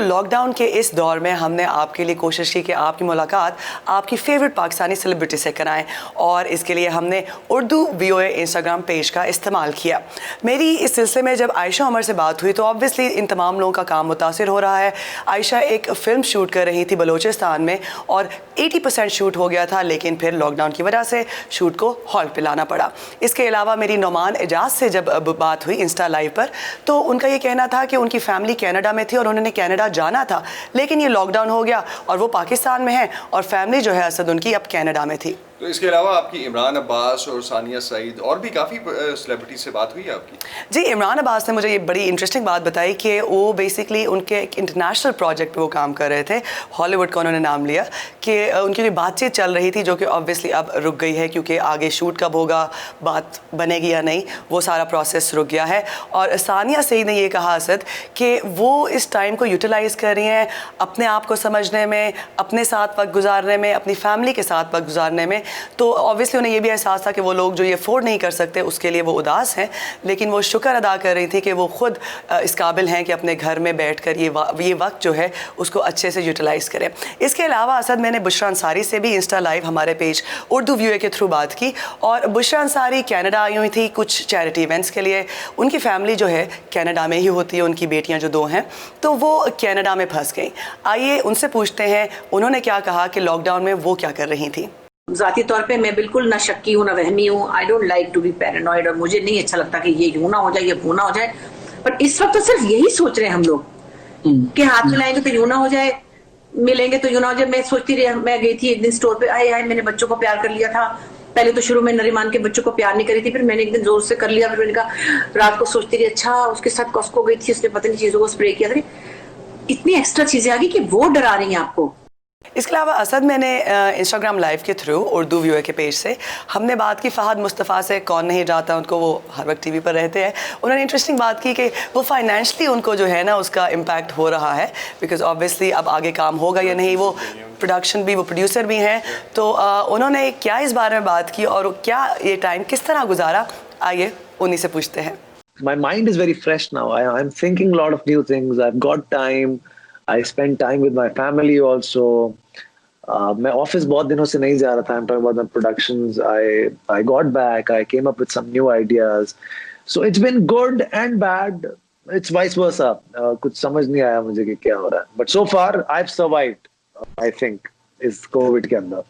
Lockdown के इस दौर में हमने आपके लिए कोशिश की कि आपकी मुलाकात आपकी फेवरेट पाकिस्तानी सेलिब्रिटी से कराएं और इसके लिए हमने उर्दू VOA इंस्टाग्राम पेज का इस्तेमाल किया। मेरी इस सिलसिले में जब आयशा उमर से बात हुई तो ऑब्वियसली इन तमाम लोगों का काम मुतासिर हो रहा है। आयशा एक फ़िल्म शूट कर रही थी बलूचिस्तान में और 80% शूट हो गया था, लेकिन फिर लॉकडाउन की वजह से शूट को हॉल्ट पे लाना पड़ा। इसके अलावा मेरी नोमान एजाज से जब बात हुई इंस्टा लाइव पर तो उनका ये कहना था कि उनकी फैमिली कनाडा में थी और उन्होंने कनाडा जाना था, लेकिन ये लॉकडाउन हो गया और वो पाकिस्तान में है और फैमिली जो है असद उनकी अब कनाडा में थी। तो इसके अलावा आपकी इमरान अब्बास और सानिया सईद और भी काफ़ी सेलिब्रिटी से बात हुई है आपकी? जी, इमरान अब्बास ने मुझे ये बड़ी इंटरेस्टिंग बात बताई कि वो बेसिकली उनके एक इंटरनेशनल प्रोजेक्ट पे वो काम कर रहे थे, हॉलीवुड का उन्होंने नाम लिया, कि उनकी कोई बातचीत चल रही थी जो कि ऑब्वियसली अब रुक गई है क्योंकि आगे शूट कब होगा, बात बनेगी या नहीं, वो सारा प्रोसेस रुक गया है। और सानिया सईद ने ये कहा असद कि वो इस टाइम को यूटिलाइज़ कर रही हैं अपने आप को समझने में, अपने साथ वक्त गुजारने में, अपनी फैमिली के साथ वक्त गुजारने में। तो ऑब्वियसली उन्हें ये भी एहसास था कि वो लोग जो ये अफोर्ड नहीं कर सकते उसके लिए वो उदास हैं, लेकिन वो शुक्र अदा कर रही थी कि वो खुद इस काबिल हैं कि अपने घर में बैठकर ये वक्त जो है उसको अच्छे से यूटिलाइज़ करें। इसके अलावा असद मैंने बुशरा अंसारी से भी इंस्टा लाइव हमारे पेज उर्दू VOA के थ्रू बात की और बुशरा अंसारी कनाडा आई हुई थी कुछ चैरिटी इवेंट्स के लिए। उनकी फैमिली जो है कनाडा में ही होती है, उनकी बेटियाँ जो 2 हैं, तो वो कनाडा में फंस गई। आइए उनसे पूछते हैं उन्होंने क्या कहा कि लॉकडाउन में वो क्या कर रही थी। ज़ाती तौर पे मैं बिल्कुल ना शक्की हूँ ना वहमी हूँ। I don't like to be paranoid और मुझे नहीं अच्छा लगता कि ये यूं ना हो जाए, ये वो ना हो जाए। पर इस वक्त तो सिर्फ यही सोच रहे हैं हम लोग कि हाथ मिलाएंगे तो यूं ना हो जाए, मिलेंगे तो यूं ना हो जाए। मैं सोचती रही, मैं गई थी एक दिन स्टोर पे, आए मैंने बच्चों को प्यार कर लिया था। पहले तो शुरू में नरीमान के बच्चों को प्यार नहीं करी थी, फिर मैंने एक दिन जोर से कर लिया। फिर मैंने कहा, रात को सोचती रही अच्छा उसके साथ कॉस्को गई थी, उसने पता नहीं चीजों को स्प्रे किया था। इतनी एक्स्ट्रा चीजें आ गई कि वो डरा रही हैं आपको। इसके अलावा असद मैंने इंस्टाग्राम लाइव के थ्रू उर्दू VOA के पेज से हमने बात की फ़हद मुस्तफ़ा से। कौन नहीं जानता उनको, वो हर वक्त TV पर रहते हैं। उन्होंने इंटरेस्टिंग बात की कि वो फाइनेंशली उनको जो है ना उसका इम्पैक्ट हो रहा है, बिकॉज ऑब्वियसली अब आगे काम होगा या नहीं। वो प्रोडक्शन भी, वो प्रोड्यूसर भी हैं, तो उन्होंने क्या इस बारे में बात की और क्या ये टाइम किस तरह गुजारा, आइए उन्हीं से पूछते हैं। My mind is very fresh now. I'm thinking a lot of new things. I've got time. I spend time with my family also. मैं ऑफिस बहुत दिनों से नहीं जा रहा था. I'm talking about the productions. I got back. I came up with some new ideas. So it's been good and bad. It's vice versa. कुछ समझ नहीं आया मुझे कि क्या हो रहा है. But so far I've survived. I think इस कोविड के अंदर.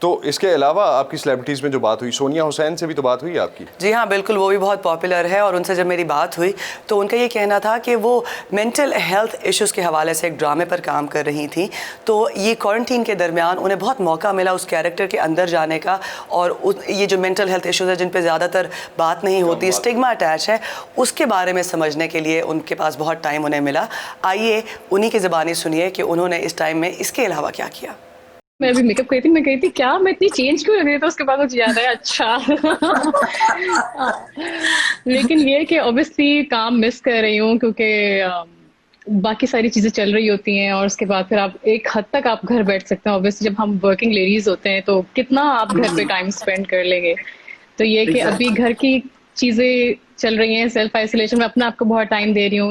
तो इसके अलावा आपकी सेलिब्रिटीज़ में जो बात हुई, सोनिया हुसैन से भी तो बात हुई आपकी? जी हाँ, बिल्कुल, वो भी बहुत पॉपुलर है और उनसे जब मेरी बात हुई तो उनका ये कहना था कि वो मेंटल हेल्थ इश्यूज़ के हवाले से एक ड्रामे पर काम कर रही थी। तो ये क्वारंटीन के दरमियान उन्हें बहुत मौका मिला उस कैरेक्टर के अंदर जाने का और ये जो मेंटल हेल्थ इश्यूज़ है जिन पे ज़्यादातर बात नहीं होती, स्टिग्मा अटैच है, उसके बारे में समझने के लिए उनके पास बहुत टाइम उन्हें मिला। आइए उन्हीं की ज़बानी सुनिए कि उन्होंने इस टाइम में इसके अलावा क्या किया। मैं अभी मेकअप करी थी, मैं कही थी क्या मैं इतनी चेंज क्यों लग रही थी, तो उसके बाद मुझे याद आया अच्छा लेकिन ये कि ऑब्वियसली काम मिस कर रही हूँ क्योंकि बाकी सारी चीजें चल रही होती हैं और उसके बाद फिर आप एक हद तक आप घर बैठ सकते हैं। ऑब्वियसली जब हम वर्किंग लेडीज होते हैं तो कितना आप घर पे टाइम स्पेंड कर लेंगे। तो ये कि अभी घर की चीजें चल रही हैं, सेल्फ आइसोलेशन में अपना आपको बहुत टाइम दे रही हूँ।